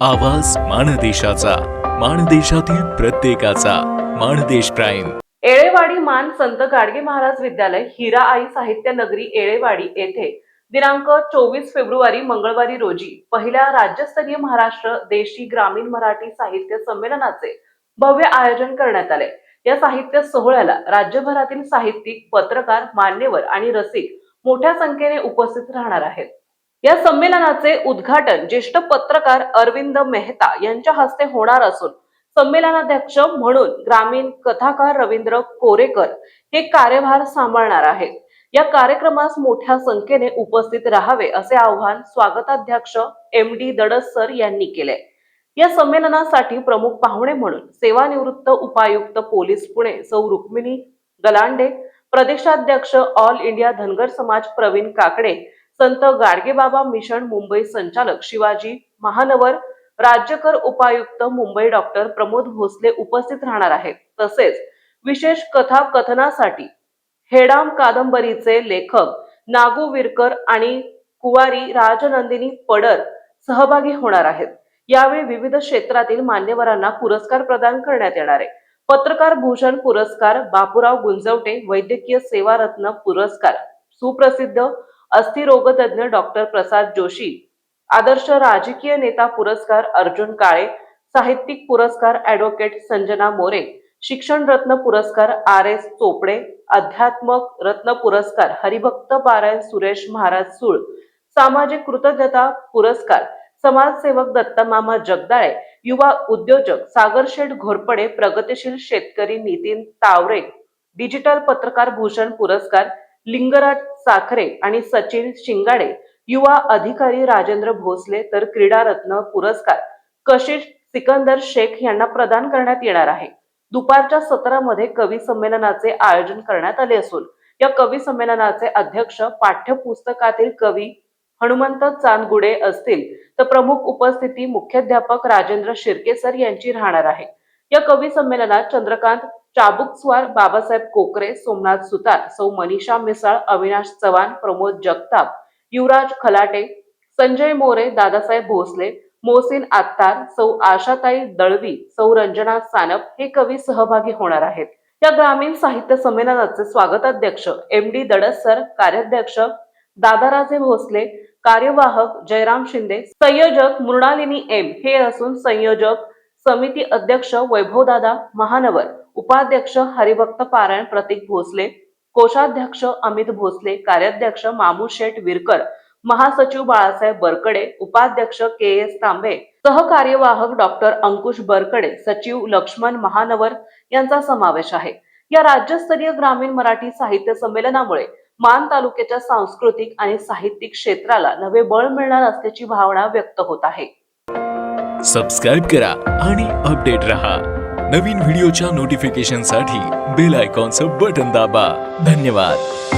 आवाज माणदेशाचा, माणदेशातील प्रत्येकाचा. माणदेश प्राईम. येळेवाडी मान संत गाडगे महाराज विद्यालय हिरा आई साहित्य नगरी येळेवाडी येथे दिनांक 24 फेब्रुवारी मंगळवारी रोजी पहिल्या राज्यस्तरीय महाराष्ट्र देशी ग्रामीण मराठी साहित्य संमेलनाचे भव्य आयोजन करण्यात आले। या साहित्य सोहळ्याला राज्यभरातील साहित्यिक, पत्रकार, मान्यवर आणि रसिक मोठ्या संख्येने उपस्थित राहणार आहेत। या संमेलनाचे उद्घाटन ज्येष्ठ पत्रकार अरविंद मेहता यांच्या हस्ते होणार असून संमेलनाध्यक्ष म्हणून ग्रामीण कथाकार रवींद्र कोरेकर हे कार्यभार सांभाळणार आहेत। या कार्यक्रमास मोठ्या संख्येने उपस्थित राहावे असे आवाहन स्वागताध्यक्ष MD दडस सर यांनी केले। या संमेलनासाठी प्रमुख पाहुणे म्हणून सेवानिवृत्त उपायुक्त पोलीस पुणे सौ रुक्मिणी गलांडे, प्रदेशाध्यक्ष ऑल इंडिया धनगर समाज प्रवीण काकडे, संत गाडगेबाबा मिशन मुंबई संचालक शिवाजी महानवर, राज्यकर उपायुक्त मुंबई डॉक्टर प्रमोद भोसले उपस्थित राहणार आहेत। तसेच विशेष कथा कथनासाठी हेडाम कादंबरीचे लेखक नागू विरकर आणि कुवारी राजनंदिनी पडर सहभागी होणार आहेत। यावेळी विविध क्षेत्रातील मान्यवरांना पुरस्कार प्रदान करण्यात येणार आहे। पत्रकार भूषण पुरस्कार, बापूराव गुंजवटे वैद्यकीय सेवा रत्न पुरस्कार, सुप्रसिद्ध अस्थिरोगतज्ञ डॉक्टर प्रसाद जोशी, आदर्श राजकीय नेता पुरस्कार अर्जुन काळे, साहित्यिक पुरस्कार ॲडव्होकेट संजना मोरे, शिक्षण रत्न पुरस्कार RS चोपडे, अध्यात्मक रत्न पुरस्कार हरिभक्त पारायण सुरेश महाराज सूळ, सामाजिक कृतज्ञता पुरस्कार समाजसेवक दत्तमामा जगदाळे, युवा उद्योजक सागरशेठ घोरपडे, प्रगतिशील शेतकरी नितीन तावरे, डिजिटल पत्रकार भूषण पुरस्कार लिंगराज साखरे आणि सचिन शिंगाडे, युवा अधिकारी राजेंद्र भोसले, तर क्रीडा रत्न पुरस्कार कशिश सिकंदर शेख यांना प्रदान करण्यात येणार आहे। दुपारच्या सत्रामध्ये कवी संमेलनाचे आयोजन करण्यात आले असून या कवी संमेलनाचे अध्यक्ष पाठ्यपुस्तकातील कवी हनुमंत चांदगुडे असतील, तर प्रमुख उपस्थिती मुख्याध्यापक राजेंद्र शिर्के सर यांची राहणार आहे। या कवी संमेलनात चंद्रकांत चाबुकस्वार, बाबासाहेब कोकरे, सोमनाथ सुतार, सौ मनीषा मिसाळ, अविनाश चव्हाण, प्रमोद जगताप, युवराज खलाटे, संजय मोरे, दादासाहेब भोसले, मोहसिन आत्तार, सौ आशाताई दळवी, सौ रंजना सानप हे कवी सहभागी होणार आहेत। या ग्रामीण साहित्य संमेलनाचे स्वागताध्यक्ष MD दडस सर, कार्याध्यक्ष दादाराजे भोसले, कार्यवाहक जयराम शिंदे, संयोजक मृणालिनी M हे असून संयोजक समिती अध्यक्ष वैभवदादा महानवर, उपाध्यक्ष हरिभक्त पारायण प्रतीक भोसले, कोषाध्यक्ष अमित भोसले, कार्याध्यक्ष मामू शेठ विरकर, महासचिव बाळासाहेब बरकडे, उपाध्यक्ष KS तांबे, सहकार्यवाहक डॉक्टर अंकुश बरकडे, सचिव लक्ष्मण महानवर यांचा समावेश आहे। या राज्यस्तरीय ग्रामीण मराठी साहित्य संमेलनामुळे मान तालुक्याच्या सांस्कृतिक आणि साहित्यिक क्षेत्राला नवे बळ मिळणार असल्याची भावना व्यक्त होत आहे। सबस्क्राईब करा आणि अपडेट रहा। नवीन व्हिडिओच्या नोटिफिकेशनसाठी बेल आयकॉनचं बटन दाबा। धन्यवाद।